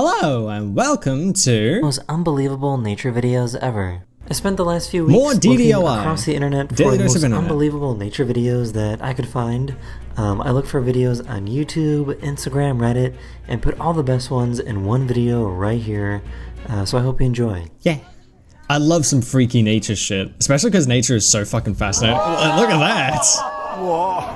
Hello and welcome to most unbelievable nature videos ever. I spent the last few weeks more looking DDOI. across the internet for Daily the dose most of internet. unbelievable nature videos that I could find. I looked for videos on YouTube, Instagram, Reddit, and put all the best ones in one video right here. So I hope you enjoy. Yeah. I love some freaky nature shit, especially because nature is so fucking fascinating. Look at that!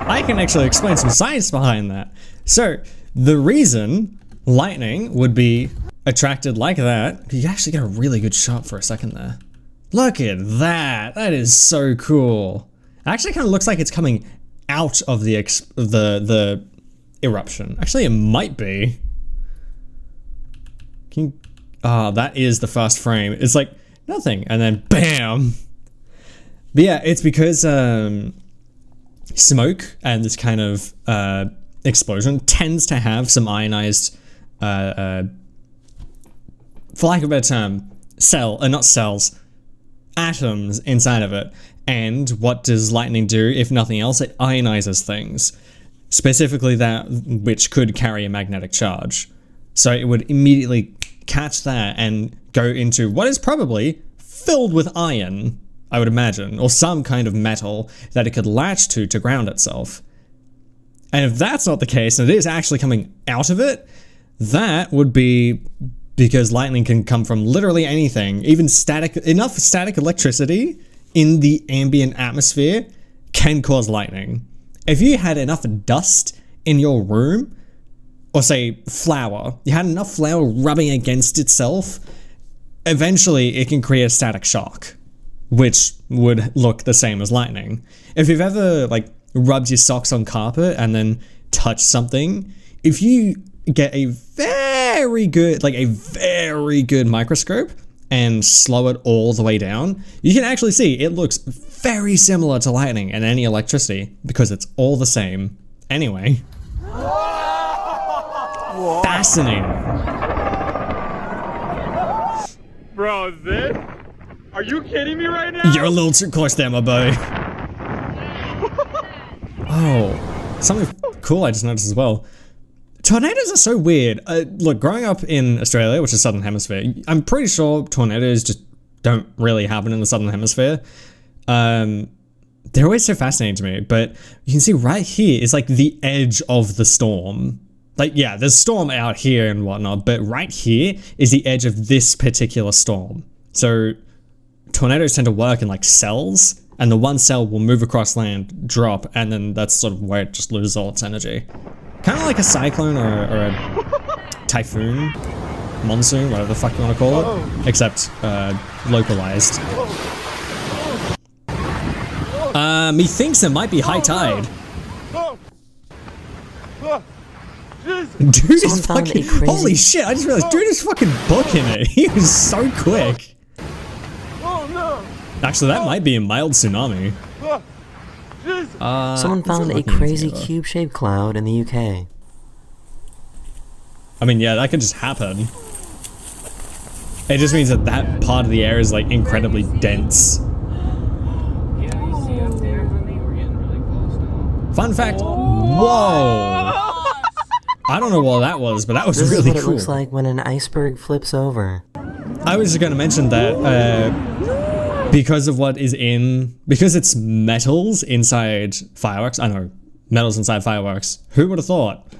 I can actually explain some science behind that. So, the reason lightning would be attracted like that, you actually get a really good shot for a second there. Look at that! That is so cool. It actually kind of looks like it's coming out of the eruption. Actually, it might be. That is the first frame. It's like nothing, and then BAM! But yeah, it's because smoke and this kind of explosion tends to have some ionized, for lack of a better term, atoms inside of it. And what does lightning do? If nothing else, it ionizes things, specifically that which could carry a magnetic charge. So it would immediately catch that and go into what is probably filled with iron, I would imagine, or some kind of metal that it could latch to ground itself. And if that's not the case, and it is actually coming out of it, that would be because lightning can come from literally anything. Even enough static electricity in the ambient atmosphere can cause lightning. If you had enough dust in your room, or say flour, you had enough flour rubbing against itself, eventually it can create a static shock, which would look the same as lightning. If you've ever rubbed your socks on carpet and then touched something, if you get a very good microscope and slow it all the way down, you can actually see it looks very similar to lightning and any electricity because it's all the same. Anyway. Fascinating. Bro, this? Are you kidding me right now? You're a little too close there, my boy. Oh, something cool I just noticed as well. Tornadoes are so weird. Look, growing up in Australia, which is Southern Hemisphere, I'm pretty sure tornadoes just don't really happen in the Southern Hemisphere. They're always so fascinating to me, but you can see right here is like the edge of the storm. Like, yeah, there's storm out here and whatnot, but right here is the edge of this particular storm. So tornadoes tend to work in like cells, and the one cell will move across land, drop, and then that's sort of where it just loses all its energy. Kind of like a cyclone or a typhoon, monsoon, whatever the fuck you want to call it, except localized. Methinks it might be high tide. Dude is fucking, holy shit, I just realized dude is fucking booking it. He was so quick. Actually, that might be a mild tsunami. Someone found a crazy cube-shaped cloud in the UK. I mean, yeah, that could just happen. It just means that that part of the air is like incredibly dense. Fun fact, whoa! I don't know what that was, but that was really cool. This is what it looks like when an iceberg flips over. I was just going to mention that because of what is because it's metals inside fireworks. I know, metals inside fireworks. Who would have thought?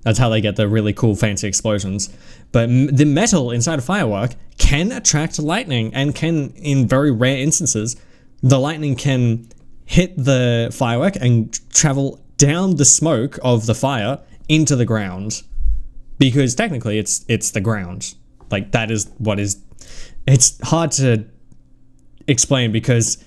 That's how they get the really cool fancy explosions. But the metal inside a firework can attract lightning, and can, in very rare instances, the lightning can hit the firework and travel down the smoke of the fire into the ground, because technically it's the ground. Like, that is what is. It's hard to explain because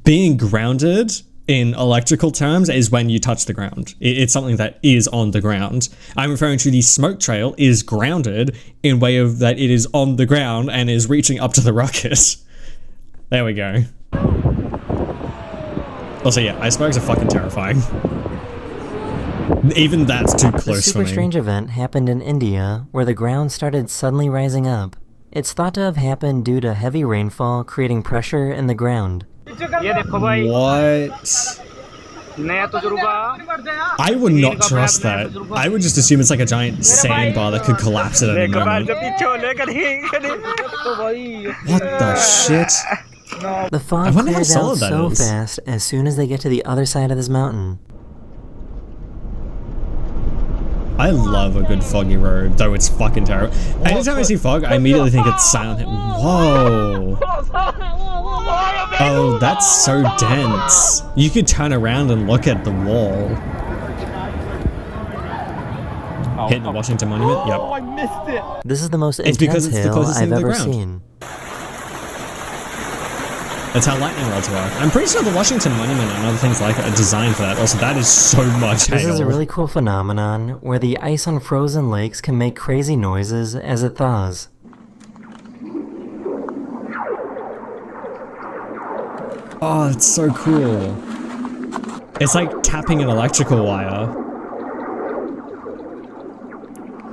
being grounded in electrical terms is when you touch the ground. It's something that is on the ground. I'm referring to the smoke trail is grounded in way of that it is on the ground and is reaching up to the rocket. There we go. Also, yeah, icebergs are fucking terrifying. Even that's too close for me. A super strange event happened in India where the ground started suddenly rising up. It's thought to have happened due to heavy rainfall creating pressure in the ground. What? I would not trust that. I would just assume it's like a giant sandbar that could collapse at any moment. What the shit? The fog clears out so fast as soon as they get to the other side of this mountain. I love a good foggy road, though it's fucking terrible. Anytime I see fog, I immediately think it's Silent Hill. Whoa! Oh, that's so dense. You could turn around and look at the wall. Hitting the Washington Monument? Yep. Oh, I missed it. This is the most intense hill I've ever seen. That's how lightning rods work. I'm pretty sure the Washington Monument and other things like it are designed for that. Also, that is so much hail. This is a really cool phenomenon where the ice on frozen lakes can make crazy noises as it thaws. Oh, it's so cool. It's like tapping an electrical wire.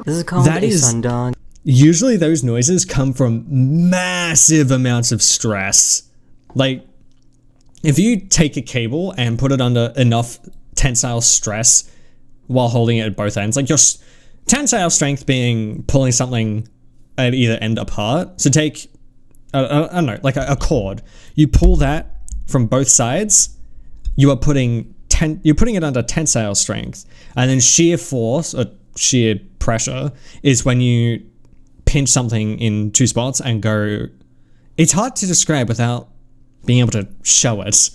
This is called a sundog. Usually those noises come from massive amounts of stress. Like, if you take a cable and put it under enough tensile stress while holding it at both ends, like your tensile strength being pulling something at either end apart. So take, I don't know, like a cord. You pull that from both sides, you're putting it under tensile strength. And then shear force, or shear pressure, is when you pinch something in two spots and go... It's hard to describe without being able to show it,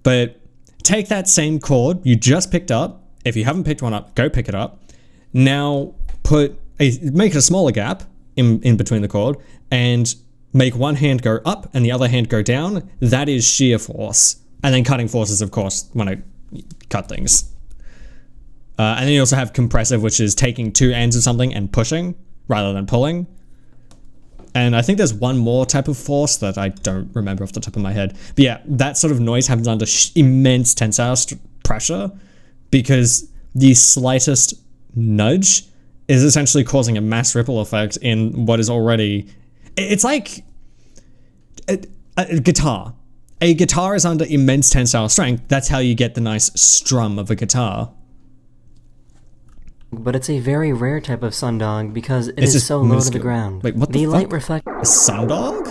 but take that same cord you just picked up. If you haven't picked one up, go pick it up. Now make a smaller gap in between the cord and make one hand go up and the other hand go down. That is shear force. And then cutting force is, of course, when I cut things. And then you also have compressive, which is taking two ends of something and pushing rather than pulling. And I think there's one more type of force that I don't remember off the top of my head. But yeah, that sort of noise happens under immense tensile pressure because the slightest nudge is essentially causing a mass ripple effect in what is already... It's like a guitar. A guitar is under immense tensile strength. That's how you get the nice strum of a guitar. But it's a very rare type of sundog because it is so low to the ground. Wait, what the fuck? Light reflect... A sundog?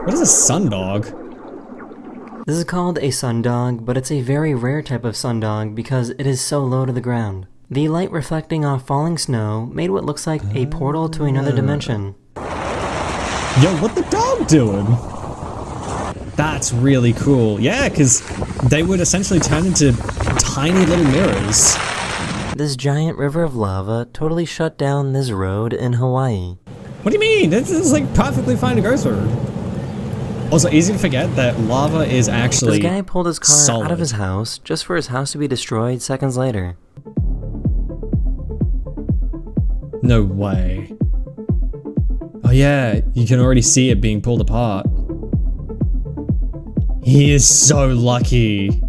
What is a sundog? This is called a sundog, but it's a very rare type of sundog because it is so low to the ground. The light reflecting off falling snow made what looks like a portal to another dimension. Yo, what the dog doing? That's really cool. Yeah, because they would essentially turn into tiny little mirrors. This giant river of lava totally shut down this road in Hawaii. What do you mean? This is like perfectly fine to go through. Also, easy to forget that lava is actually This guy pulled his car solid. out of his house just for his house to be destroyed seconds later. No way. Oh yeah, you can already see it being pulled apart. He is so lucky.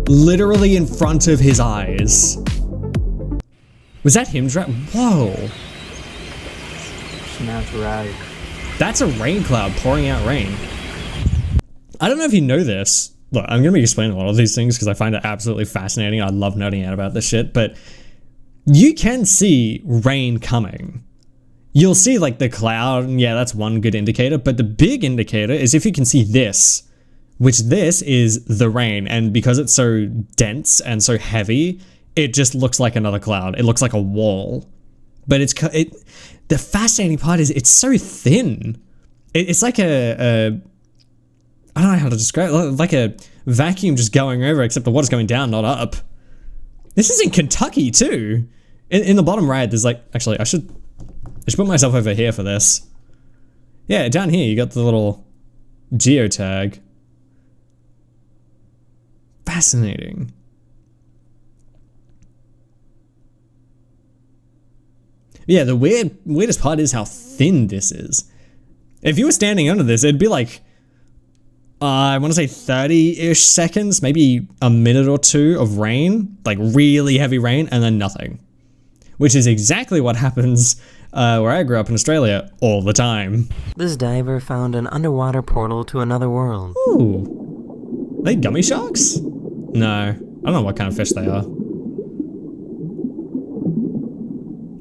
Literally in front of his eyes. Was that him? Whoa. That's right. That's a rain cloud pouring out rain. I don't know if you know this. Look, I'm going to be explaining a lot of these things because I find it absolutely fascinating. I love nerding out about this shit, but you can see rain coming. You'll see like the cloud, and yeah, that's one good indicator, but the big indicator is if you can see this, which this is the rain, and because it's so dense and so heavy, it just looks like another cloud. It looks like a wall. But the fascinating part is it's so thin. It's like I don't know how to describe it, like a vacuum just going over, except the water's going down, not up. This is in Kentucky too. In the bottom right, there's like, actually, I should put myself over here for this. Yeah, down here you got the little geotag. Fascinating. Yeah, the weirdest part is how thin this is. If you were standing under this, it'd be like, I want to say 30-ish seconds, maybe a minute or two of rain, like really heavy rain, and then nothing. which is exactly what happens where I grew up in Australia all the time. This diver found an underwater portal to another world. Ooh. Are they gummy sharks? No, I don't know what kind of fish they are.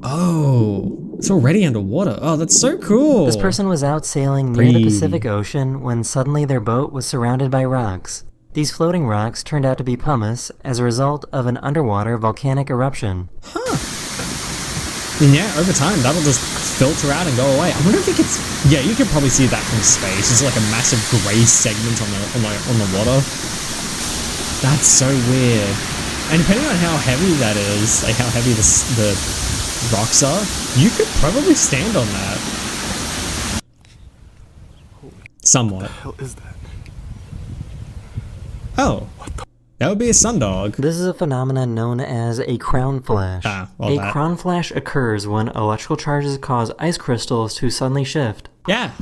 Oh, it's already underwater. Oh, that's so cool. This person was out sailing near the Pacific Ocean when suddenly their boat was surrounded by rocks. These floating rocks turned out to be pumice as a result of an underwater volcanic eruption. Huh. And yeah, over time, that'll just filter out and go away. I wonder if it gets... Yeah, you can probably see that from space. It's like a massive grey segment on the water. That's so weird. And depending on how heavy that is, like how heavy the rocks are, you could probably stand on that. Somewhat. What the hell is that? Oh. That would be a sundog. This is a phenomenon known as a crown flash. Crown flash occurs when electrical charges cause ice crystals to suddenly shift. Yeah.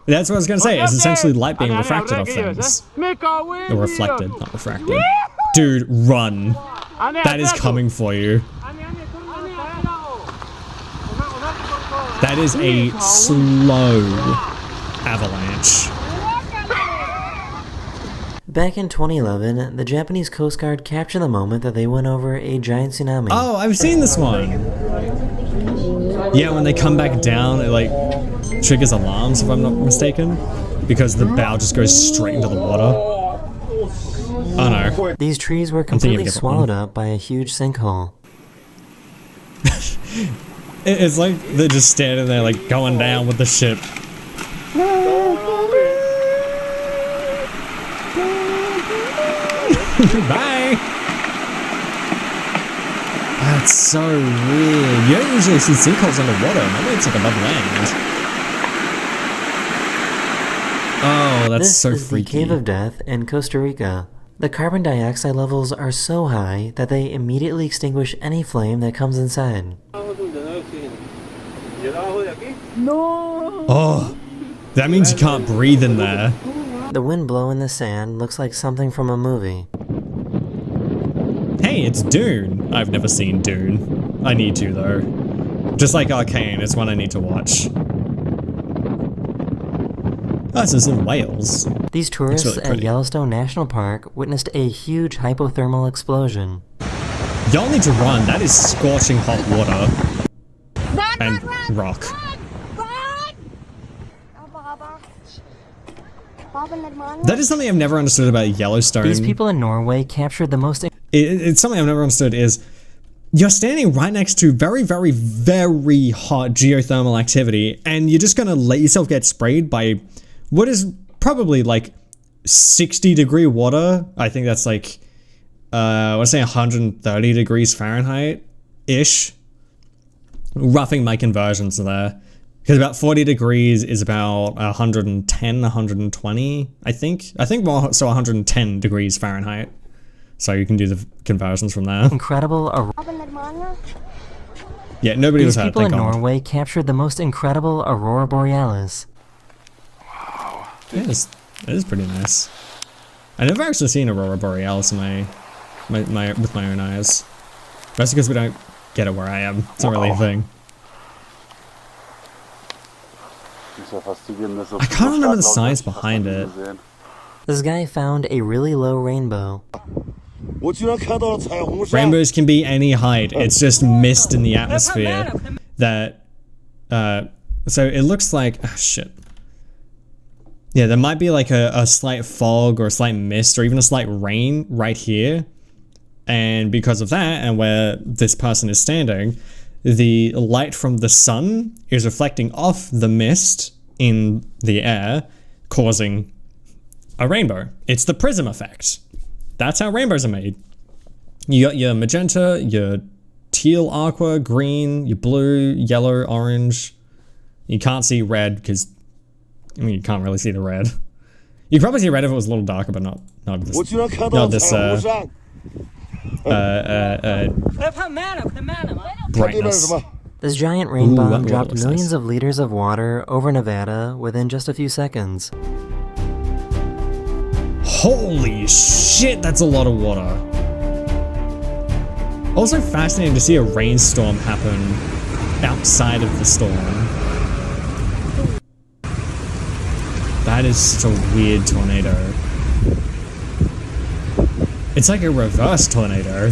That's what I was going to say. It's essentially light being refracted off things. Or reflected, not refracted. Dude, run. That is coming for you. That is a slow avalanche. Back in 2011, the Japanese Coast Guard captured the moment that they went over a giant tsunami. Oh, I've seen this one. Yeah, when they come back down, it like triggers alarms, if I'm not mistaken, because the bow just goes straight into the water. Oh no. These trees were completely swallowed up by a huge sinkhole. It's like they're just standing there like going down with the ship. Bye! That's so weird. You don't usually see sinkholes underwater. Normally it's like above land. Oh, that's so freaky. This is the Cave of Death in Costa Rica. The carbon dioxide levels are so high that they immediately extinguish any flame that comes inside. No! Oh, that means you can't breathe in there. The wind blowing in the sand looks like something from a movie. Hey, it's Dune. I've never seen Dune. I need to, though. Just like Arcane, it's one I need to watch. Oh, this is in Wales. These tourists at Yellowstone National Park witnessed a huge hypothermal explosion. Y'all need to run. That is scorching hot water. And rock. That is something I've never understood about Yellowstone. These people in Norway captured the most... It's something I've never understood is you're standing right next to very, very, very hot geothermal activity and you're just going to let yourself get sprayed by what is probably like 60-degree water. I think that's like, let's say 130 degrees Fahrenheit-ish. Roughing my conversions there. Because about 40 degrees is about 110, 120, I think. I think more so 110 degrees Fahrenheit. So you can do the conversions from there. Incredible. Yeah, nobody was hurt. These people in Norway captured the most incredible aurora borealis. Wow. It is pretty nice. I've never actually seen aurora borealis in with my own eyes. That's because we don't get it where I am. It's not really a thing. I can't remember the size behind it. This guy found a really low rainbow. Rainbows can be any height. It's just mist in the atmosphere that so it looks like shit. Yeah, there might be like a slight fog or a slight mist or even a slight rain right here. And because of that and where this person is standing, the light from the sun is reflecting off the mist in the air, causing a rainbow. It's the prism effect. That's how rainbows are made. You got your magenta, your teal, aqua, green, your blue, yellow, orange. You can't see red because, I mean, you can't really see the red. You could probably see red if it was a little darker, but not this brightness. This giant rain bomb dropped millions of liters of water over Nevada within just a few seconds. Holy shit, that's a lot of water. Also fascinating to see a rainstorm happen outside of the storm. That is such a weird tornado. It's like a reverse tornado.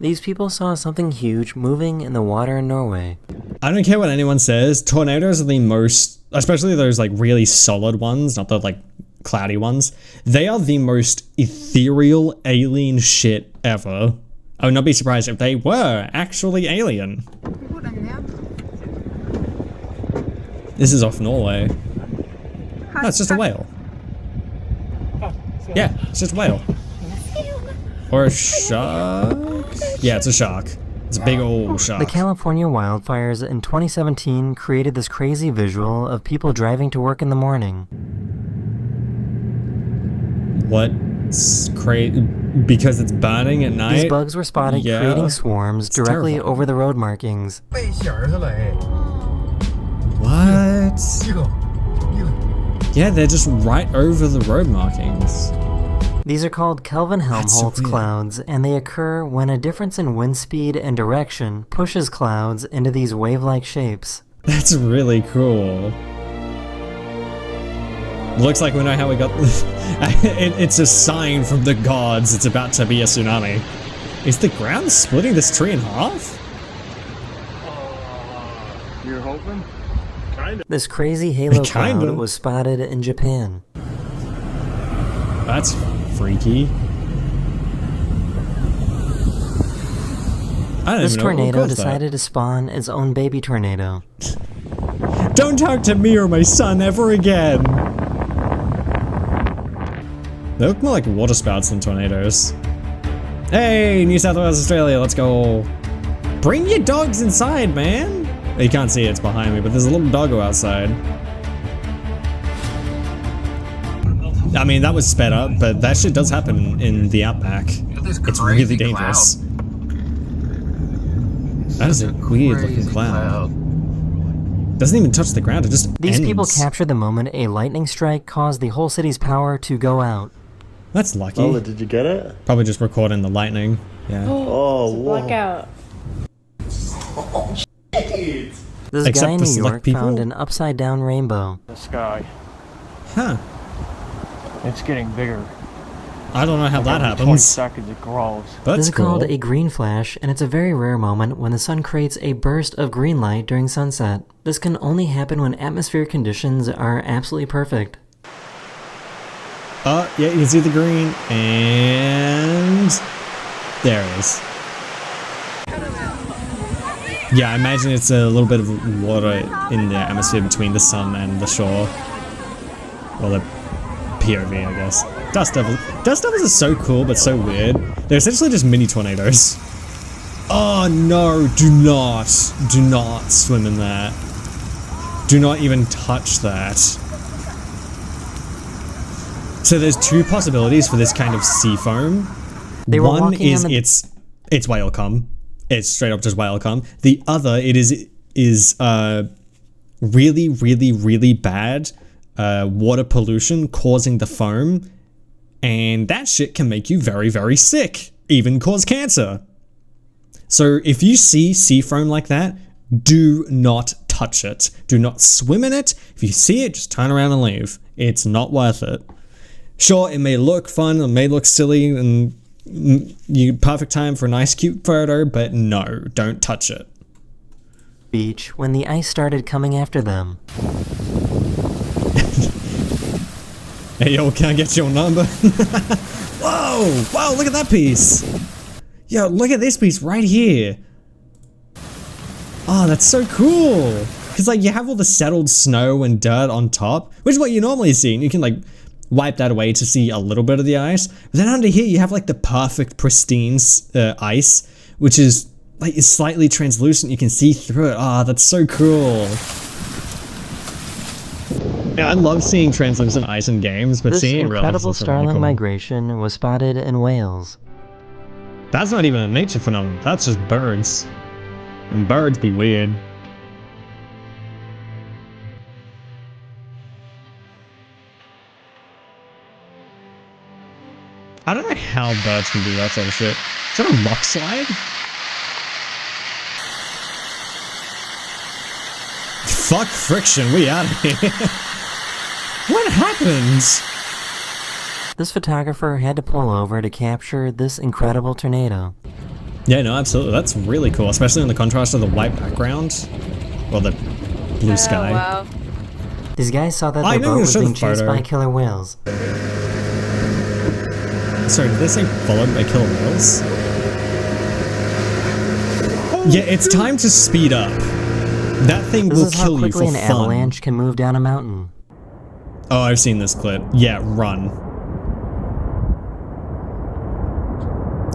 These people saw something huge moving in the water in Norway. I don't care what anyone says, tornadoes are the most, especially those like really solid ones, not the like cloudy ones, they are the most ethereal alien shit ever. I would not be surprised if they were actually alien. This is off Norway. No, it's just a whale. Yeah, it's just a whale. Or a shark? Yeah, it's a shark. It's a big old shark. The California wildfires in 2017 created this crazy visual of people driving to work in the morning. What's crazy? Because it's burning at night? These bugs were spotted creating swarms directly terrifying. over the road markings. What? Yeah, they're just right over the road markings. These are called Kelvin-Helmholtz so weird. clouds, and they occur when a difference in wind speed and direction pushes clouds into these wave-like shapes. That's really cool. Looks like we know how we got this. It's a sign from the gods. It's about to be a tsunami. Is the ground splitting this tree in half? You're hoping? Kinda. This crazy halo Kinda. cloud was spotted in Japan. That's freaky. I don't This even know what tornado caused that. decided to spawn its own baby tornado. Don't talk to me or my son ever again. They look more like water spouts than tornadoes. Hey, New South Wales, Australia, let's go. Bring your dogs inside, man. You can't see it, it's behind me, but there's a little doggo outside. I mean, that was sped up, but that shit does happen in the outback. It's really dangerous. That is a weird looking cloud. Doesn't even touch the ground, it just These ends. people captured the moment a lightning strike caused the whole city's power to go out. That's lucky. Lola, did you get it? Probably just recording the lightning. Yeah. Oh, whoa. Blackout. This Except guy in for New select York people? found an upside-down rainbow. The sky. Huh. It's getting bigger. I don't know how that Every 20 happens. seconds it grows. But This that's is called cool. a green flash, and it's a very rare moment when the sun creates a burst of green light during sunset. This can only happen when atmospheric conditions are absolutely perfect. Yeah, you can see the green, and there it is. Yeah, I imagine it's a little bit of water in the atmosphere between the sun and the shore. Well, the POV, I guess. Dust devils. Dust devils are so cool, but so weird. They're essentially just mini tornadoes. Oh no, do not swim in that. Do not even touch that. So there's two possibilities for this kind of sea foam. They were One walking is on the- it's whale cum. It's straight up just whale cum. The other it is really, really, really bad water pollution causing the foam, and that shit can make you very, very sick, even cause cancer. So if you see sea foam like that, do not touch it. Do not swim in it. If you see it, just turn around and leave. It's not worth it. Sure, it may look fun, it may look silly, and perfect time for a nice cute photo, but no, don't touch it. Beach when the ice started coming after them. Hey yo, can I get your number? Whoa, wow, look at that piece. Yo, look at this piece right here. Oh, that's so cool. Because like you have all the settled snow and dirt on top, which is what you normally see, and you can like wipe that away to see a little bit of the ice. But then under here you have like the perfect pristine ice, which is like is slightly translucent. You can see through it. Ah, that's so cool. Yeah, I love seeing translucent ice in games, but This seeing it in real life is incredible also really starling cool. migration was spotted in Wales. That's not even a nature phenomenon. That's just birds. And birds be weird. I don't know how birds can do that sort of shit. Is that a rock slide? Fuck friction, we out of here. What happened? This photographer had to pull over to capture this incredible tornado. Yeah, no, absolutely. That's really cool, especially in the contrast of the white background. Well, the blue sky. Wow. These guys saw that their boat was being chased by killer whales. Sorry, did they say followed by killer whales? Yeah, it's time to speed up. That thing will kill you for fun. This is how quickly an avalanche can move down a mountain. Oh, I've seen this clip. Yeah, run.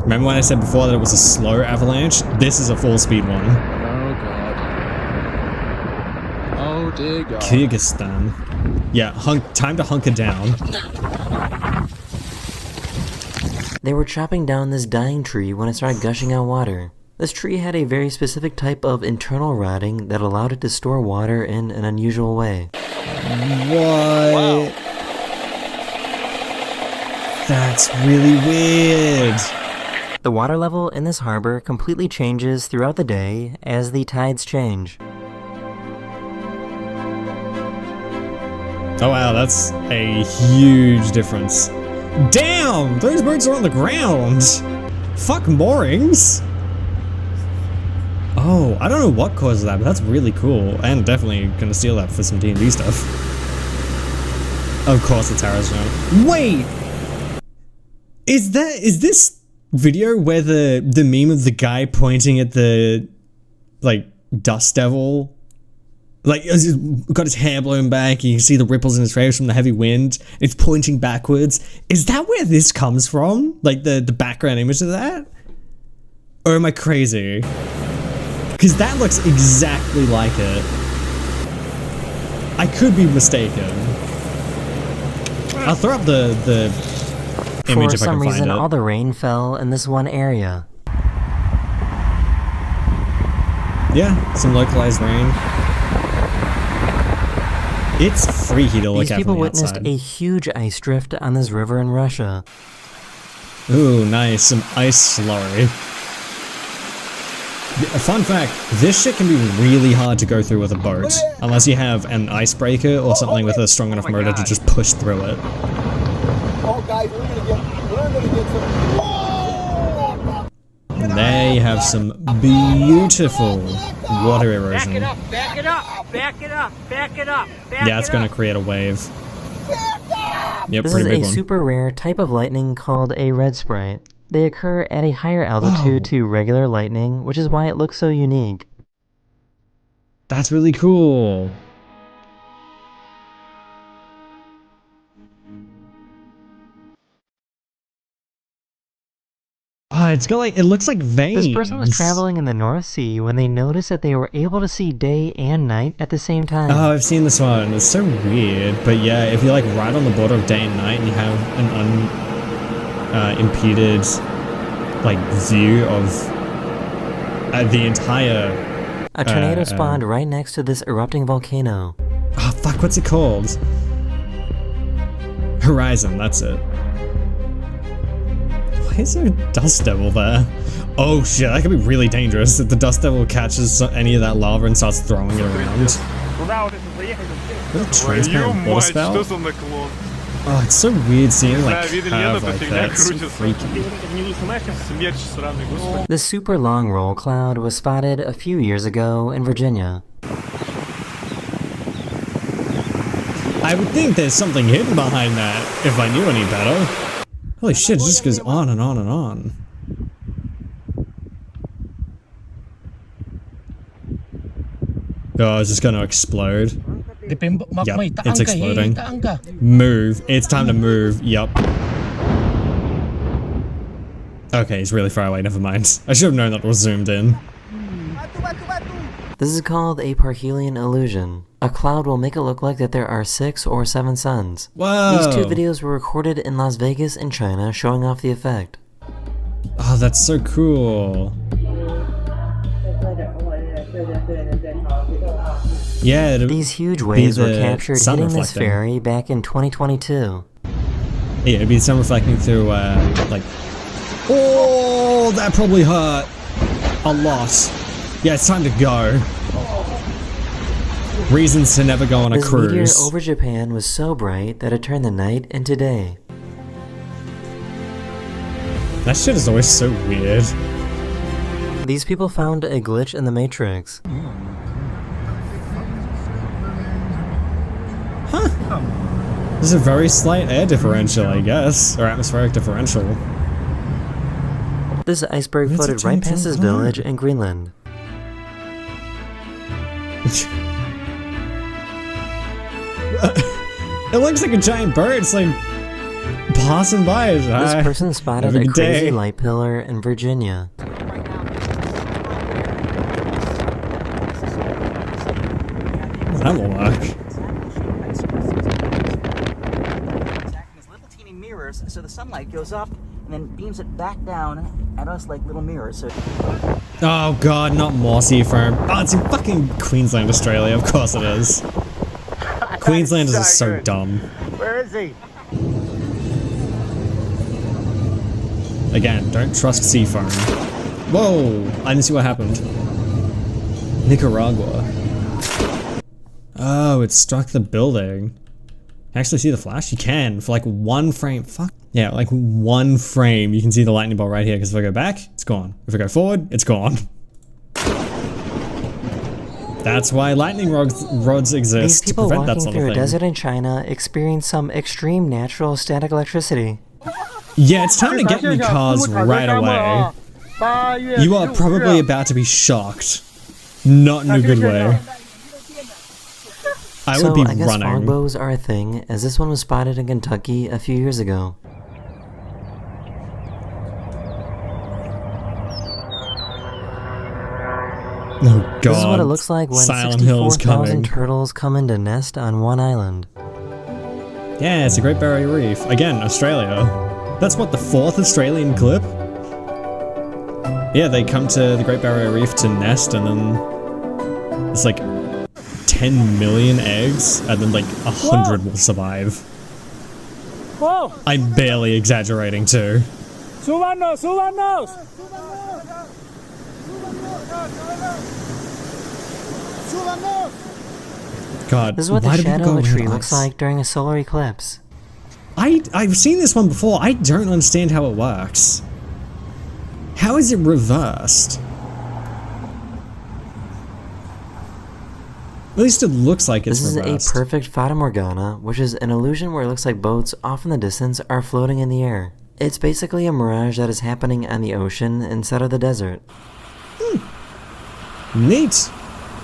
Remember when I said before that it was a slow avalanche? This is a full speed one. Oh god. Oh dear god. Kyrgyzstan. Yeah, time to hunker down. They were chopping down this dying tree when it started gushing out water. This tree had a very specific type of internal rotting that allowed it to store water in an unusual way. What? Wow. That's really weird. The water level in this harbor completely changes throughout the day as the tides change. Oh wow, that's a huge difference. Damn! Those boats are on the ground! Fuck moorings! Oh, I don't know what caused that, but that's really cool. And definitely gonna steal that for some D&D stuff. Of course it's Arizona. Wait! Is this video where the meme of the guy pointing at the, like, dust devil? Like, he's got his hair blown back, you can see the ripples in his face from the heavy wind, it's pointing backwards. Is that where this comes from? Like, the background image of that? Or am I crazy? Because that looks exactly like it. I could be mistaken. I'll throw up the image For if I some can find reason, it. all the rain fell in this one area. Yeah, some localized rain. It's freaky to look These at people from the witnessed outside. a huge ice drift on this river in Russia. Ooh, nice, some ice slurry. A fun fact, this shit can be really hard to go through with a boat, unless you have an icebreaker or something with a strong enough motor to just push through it. Oh, guys, we're gonna get some. Oh! And there you have some beautiful water erosion. Back it up, back it up, back it up, back it up, back Yeah, it's gonna create a wave. Yep, This pretty is big a one. super rare type of lightning called a red sprite. They occur at a higher altitude to regular lightning, which is why it looks so unique. That's really cool. It's got like, it looks like veins. This person was traveling in the North Sea when they noticed that they were able to see day and night at the same time. Oh, I've seen this one. It's so weird. But yeah, if you're like right on the border of day and night and you have an unimpeded like view of the entire... A tornado spawned right next to this erupting volcano. Oh, fuck, what's it called? Horizon, that's it. Why is there a dust devil there? Oh shit, that could be really dangerous if the dust devil catches any of that lava and starts throwing it around. Is that a transparent water spout? Oh, it's so weird seeing like curve like that. It's so freaky. This super long roll cloud was spotted a few years ago in Virginia. I would think there's something hidden behind that if I knew any better. Holy shit, it just goes on and on and on. Oh, is this gonna explode? Yep, it's exploding. Move. It's time to move. Yup. Okay, he's really far away, never mind. I should have known that was zoomed in. This is called a parhelion illusion. A cloud will make it look like that there are 6 or 7 suns. Whoa! These 2 videos were recorded in Las Vegas and China, showing off the effect. Oh, that's so cool. Yeah, these huge waves were captured hitting this ferry back in 2022. Yeah, it'd be sun reflecting through, like... Oh, that probably hurt a lot. Yeah, it's time to go. Reasons to never go on a This meteor cruise. over Japan was so bright that it turned the night into day. That shit is always so weird. These people found a glitch in the Matrix. There's a very slight air differential, I guess, or atmospheric differential. This iceberg That's floated a right past this 10-foot village in Greenland. It looks like a giant bird. It's like passing by. This person spotted Have a a good crazy day. light pillar in Virginia. That will work. These little teeny mirrors, so the sunlight goes up and then beams it back down at us like little mirrors. So Oh god, not more seafoam. Oh, it's in fucking Queensland, Australia. Of course it is. Queenslanders are so dumb. Where is he? Again, don't trust seafoam. Whoa! I didn't see what happened. Nicaragua. Oh, it struck the building. Actually see the flash? You can, for like one frame. Fuck. Yeah, like one frame, you can see the lightning bolt right here, because if I go back, it's gone. If I go forward, it's gone. That's why lightning rods These exist, to people prevent that walking sort of through a thing. desert in China experienced some extreme natural static electricity. Yeah, it's time to get in the cars right away. You are probably about to be shocked. Not in a good way. I would be I guess fog running. bows are a thing, as this one was spotted in Kentucky a few years ago. Oh god. This is what it looks like when Silent Hill is 64,000 coming. turtles come in to nest on one island. Yeah, it's a Great Barrier Reef. Again, Australia. That's what, the 4th Australian clip? Yeah, they come to the Great Barrier Reef to nest, and then it's like 10 million eggs, and then like 100 will survive. Whoa! I'm barely exaggerating too. ¡Súbanos, súbanos! God, This is what why the do people shadow go of a around tree ice? looks like during a solar eclipse. I've seen this one before. I don't understand how it works. How is it reversed? At least it looks like it's This is reversed. a perfect Fata Morgana, which is an illusion where it looks like boats off in the distance are floating in the air. It's basically a mirage that is happening on the ocean instead of the desert. Neat.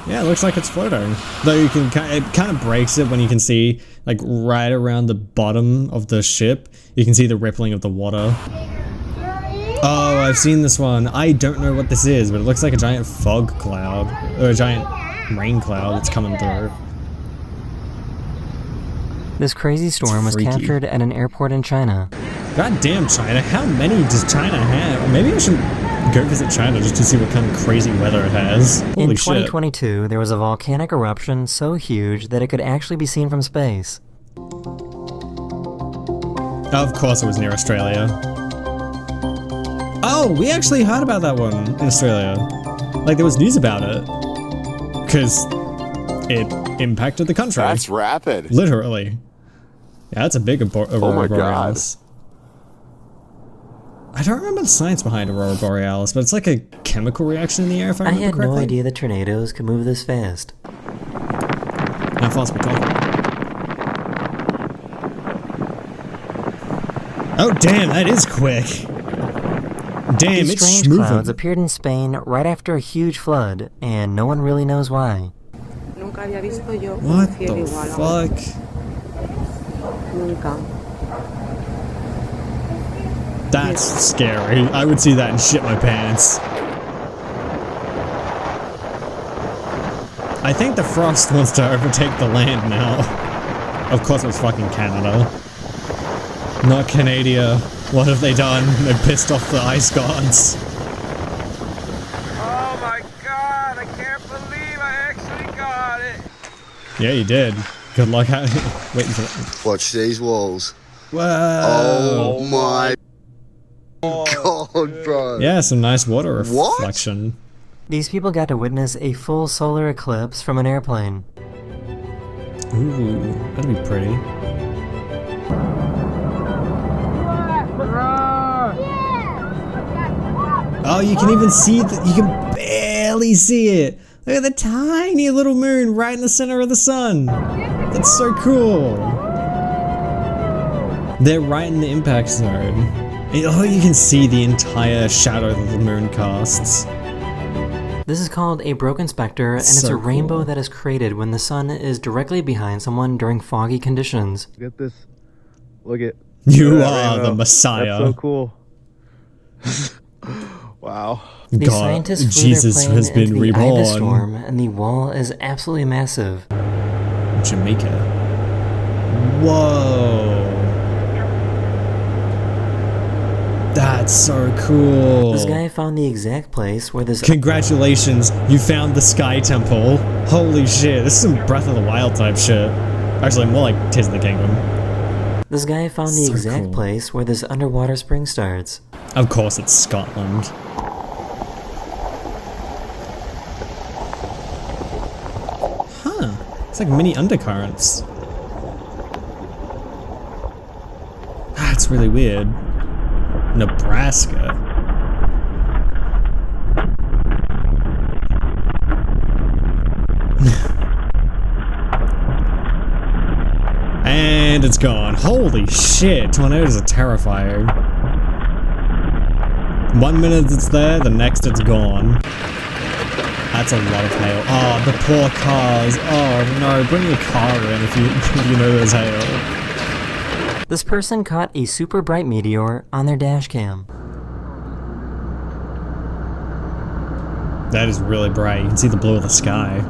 Yeah, it looks like it's floating. Though you can, it kind of breaks it when you can see, like, right around the bottom of the ship, you can see the rippling of the water. Oh, I've seen this one. I don't know what this is, but it looks like a giant fog cloud, or a giant rain cloud that's coming through. This crazy storm was freaky. captured at an airport in China. God damn China, how many does China have? Maybe I should go visit China just to see what kind of crazy weather it has. Holy In shit. 2022, there was a volcanic eruption so huge that it could actually be seen from space. Of course it was near Australia. Oh, we actually heard about that one in Australia. Like, there was news about it. Because it impacted the country. That's rapid. Literally. Yeah, that's a big Aurora Borealis. I don't remember the science behind Aurora Borealis, but it's like a chemical reaction in the air, if I I remember had correctly. no idea that tornadoes could move this fast. How fast we talking? Oh, damn, that is quick. Damn, These it's strange moving. clouds appeared in Spain right after a huge flood, and no one really knows why. Nunca había visto yo un What cielo the igual a fuck? nunca. That's scary. I would see that and shit my pants. I think the frost wants to overtake the land now. Of course it was fucking Canada. Not Canada. What have they done? They pissed off the ice gods. Oh my god, I can't believe I actually got it. Yeah, you did. Good luck waiting for that. Watch these walls. Whoa. Oh my god, bro. Yeah, some nice water reflection. These people got to witness a full solar eclipse from an airplane. Ooh, that'd be pretty. Oh, you can even see that. You can barely see it. Look at the tiny little moon right in the center of the sun. That's so cool. They're right in the impact zone. Oh, you can see the entire shadow that the moon casts. This is called a broken specter, and it's So a rainbow cool. that is created when the sun is directly behind someone during foggy conditions. Get this. Look at. You that are rainbow. the Messiah. That's so cool. Wow. The God, scientists flew Jesus their plane has been into the eye of the reborn. storm, and the wall is absolutely massive. Jamaica. Whoa. That's so cool. This guy found the exact place where this Congratulations, you found the Sky Temple. Holy shit, this is some Breath of the Wild type shit. Actually, more like Tears of the Kingdom. This guy found the So exact cool. place where this underwater spring starts. Of course, it's Scotland. Huh. It's like mini undercurrents. That's really weird. Nebraska. And it's gone. Holy shit, tornadoes are terrifying. 1 minute it's there, the next it's gone. That's a lot of hail. Oh, the poor cars. Oh no, bring your car in if you know there's hail. This person caught a super bright meteor on their dash cam. That is really bright. You can see the blue of the sky.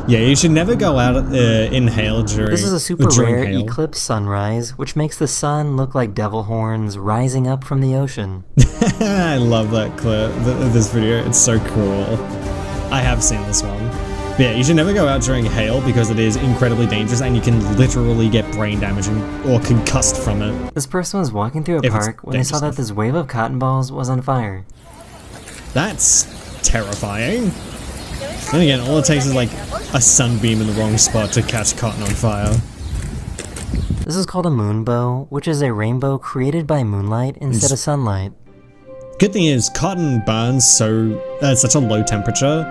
Yeah, you should never go out in hail during. This is a super during rare hail. eclipse sunrise, which makes the sun look like devil horns rising up from the ocean. I love that clip, this video. It's so cool. I have seen this one. But yeah, you should never go out during hail because it is incredibly dangerous and you can literally get brain damage or concussed from it. This person was walking through a If it's park when they saw that dangerous this wave of cotton balls was on fire. That's terrifying. Then again, all it takes is like a sunbeam in the wrong spot to catch cotton on fire. This is called a moonbow, which is a rainbow created by moonlight instead of sunlight. Good thing is, cotton burns at such a low temperature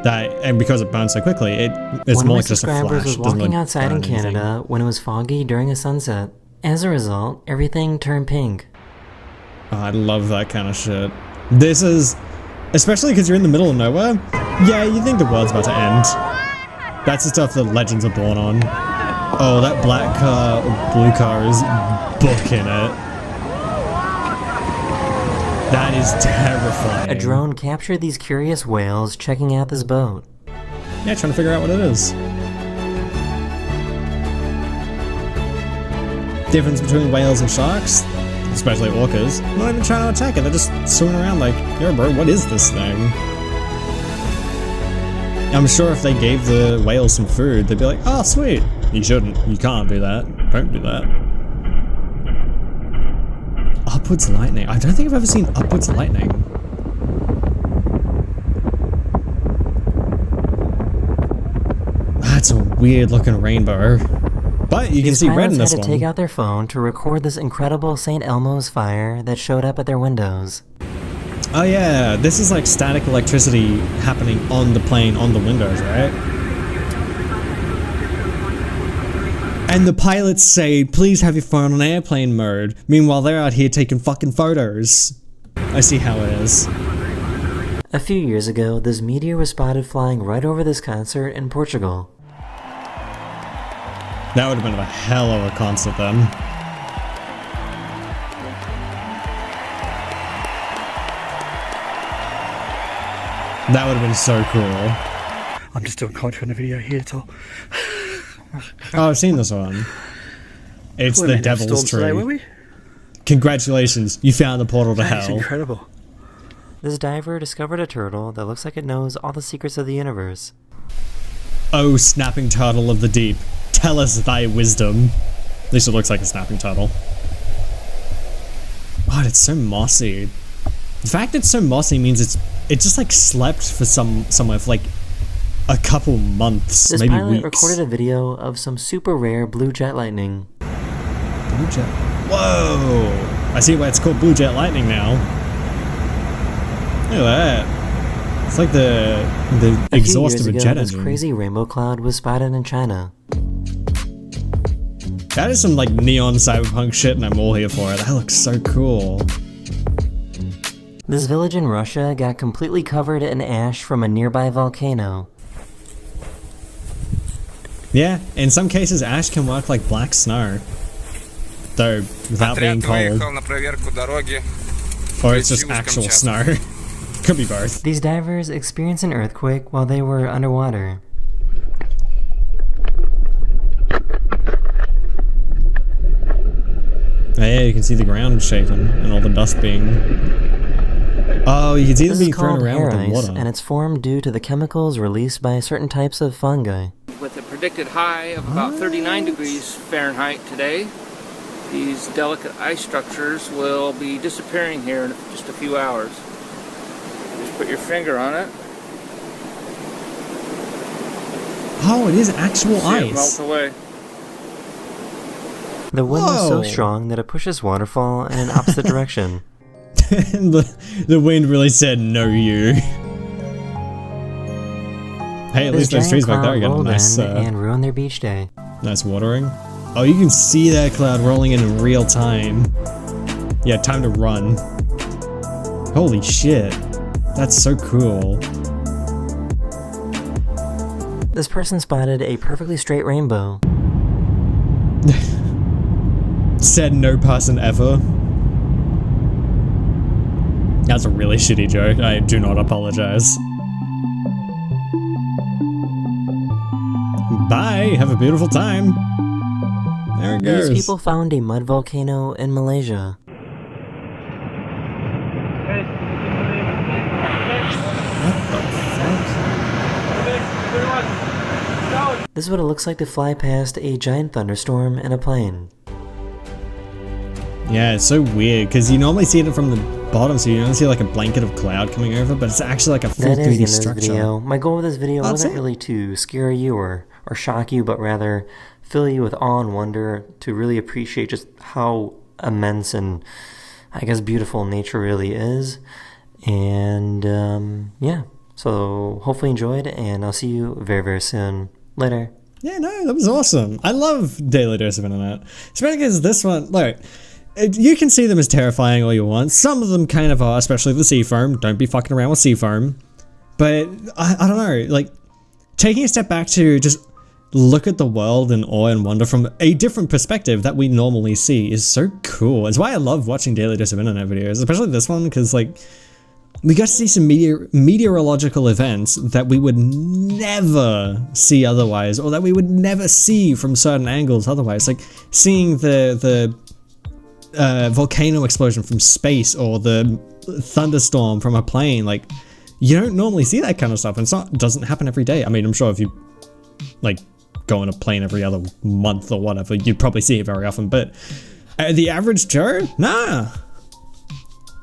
that, and because it burns so quickly, it's One more of my like just a subscribers flash. was It doesn't walking really outside in burn anything. Canada when it was foggy during a sunset. As a result, everything turned pink. Oh, I love that kind of shit. This is, especially because you're in the middle of nowhere. Yeah, you think the world's about to end. That's the stuff that legends are born on. Oh, that black car or blue car is booking it. That is terrifying. A drone captured these curious whales checking out this boat. Yeah, trying to figure out what it is. Difference between whales and sharks, especially orcas, not even trying to attack it, they're just swimming around like, yo bro, what is this thing? I'm sure if they gave the whales some food, they'd be like, oh sweet. You shouldn't, you can't do that, don't do that. Upwards lightning, I don't think I've ever seen upwards lightning. That's a weird looking rainbow. But you can These see red in pilots this had to one. take out their phone to record this incredible St. Elmo's fire that showed up at their windows. Oh yeah, this is like static electricity happening on the plane, on the windows, right? And the pilots say, please have your phone on airplane mode. Meanwhile, they're out here taking fucking photos. I see how it is. A few years ago, this meteor was spotted flying right over this concert in Portugal. That would have been a hell of a concert then. That would have been so cool. I'm just doing commentary on the video here, so. Oh, I've seen this one. It's the Devil's Tree. Today, were we? Congratulations, you found the portal to That's hell. incredible. This diver discovered a turtle that looks like it knows all the secrets of the universe. Oh, snapping turtle of the deep, Tell us thy wisdom. At least it looks like a snapping turtle. God, it's so mossy. The fact it's so mossy means it just like slept for somewhere for like a couple months, This maybe pilot weeks. recorded a video of some super rare blue jet lightning. Blue jet. Whoa! I see why it's called blue jet lightning now. Look at that. It's like the exhaust of a jet this engine. crazy rainbow cloud was spotted in China. That is some like neon cyberpunk shit, and I'm all here for it. That looks so cool. This village in Russia got completely covered in ash from a nearby volcano. Yeah, in some cases, ash can work like black snow, though without being cold. Or it's just actual snow. Could be both. These divers experienced an earthquake while they were underwater. Yeah, you can see the ground shaking and all the dust being... Oh, you can see them being thrown around with the water. And it's formed due to the chemicals released by certain types of fungi. With a predicted high of about 39 degrees Fahrenheit today, these delicate ice structures will be disappearing here in just a few hours. Just put your finger on it. Oh, it is actual See it ice. melt away. The wind was so Whoa. strong that it pushes waterfall in an opposite direction. the wind really said, no you. Hey, at least those trees back there are getting nice, and ruined their beach day. nice watering. Oh, you can see that cloud rolling in real time. Yeah, time to run. Holy shit. That's so cool. This person spotted a perfectly straight rainbow. Said no person ever. That's a really shitty joke. I do not apologize. Bye. Have a beautiful time. There it goes. These people found a mud volcano in Malaysia. This is what it looks like to fly past a giant thunderstorm in a plane. Yeah, it's so weird because you normally see it from the bottom, so you only see like a blanket of cloud coming over, but it's actually like a full That is 3D the end of this structure. video. My goal with this video That's wasn't it. really to scare you or shock you, but rather fill you with awe and wonder to really appreciate just how immense and, I guess, beautiful nature really is. And, yeah. So, hopefully you enjoyed, and I'll see you very, very soon. Later. Yeah, no, that was awesome. I love Daily Dose of Internet. Especially because this one, like, you can see them as terrifying all you want. Some of them kind of are, especially the sea foam. Don't be fucking around with sea foam. But, I don't know, like, taking a step back to just look at the world in awe and wonder from a different perspective that we normally see is so cool. It's why I love watching Daily Dose of Internet videos, especially this one, because, like, we got to see some meteorological events that we would never see otherwise, or that we would never see from certain angles otherwise. Like seeing the volcano explosion from space, or the thunderstorm from a plane. Like, you don't normally see that kind of stuff, and it doesn't happen every day. I mean, I'm sure if you like go on a plane every other month or whatever, you'd probably see it very often. But the average Joe, nah.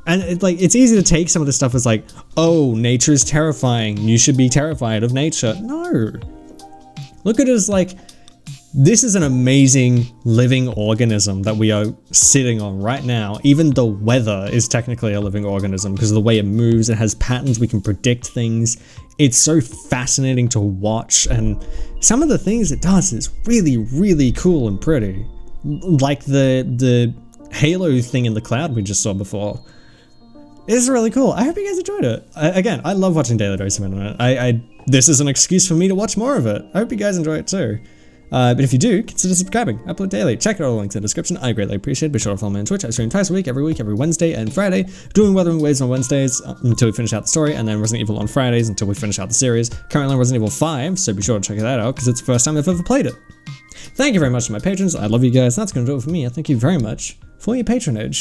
And it's easy to take some of this stuff as like, oh, nature is terrifying, you should be terrified of nature. No. Look at it as like, this is an amazing living organism that we are sitting on right now. Even the weather is technically a living organism because of the way it moves. It has patterns, we can predict things. It's so fascinating to watch, and some of the things it does is really, really cool and pretty. Like the halo thing in the cloud we just saw before. It's really cool. I hope you guys enjoyed it. Again, I love watching Daily Dose of Internet. This is an excuse for me to watch more of it. I hope you guys enjoy it too. But if you do, consider subscribing. I upload daily. Check out all the links in the description. I greatly appreciate it. Be sure to follow me on Twitch. I stream twice a week, every Wednesday and Friday. Doing Wuthering Waves on Wednesdays until we finish out the story, and then Resident Evil on Fridays until we finish out the series. Currently on Resident Evil 5, so be sure to check that out because it's the first time I've ever played it. Thank you very much to my patrons. I love you guys. That's going to do it for me. I thank you very much for your patronage.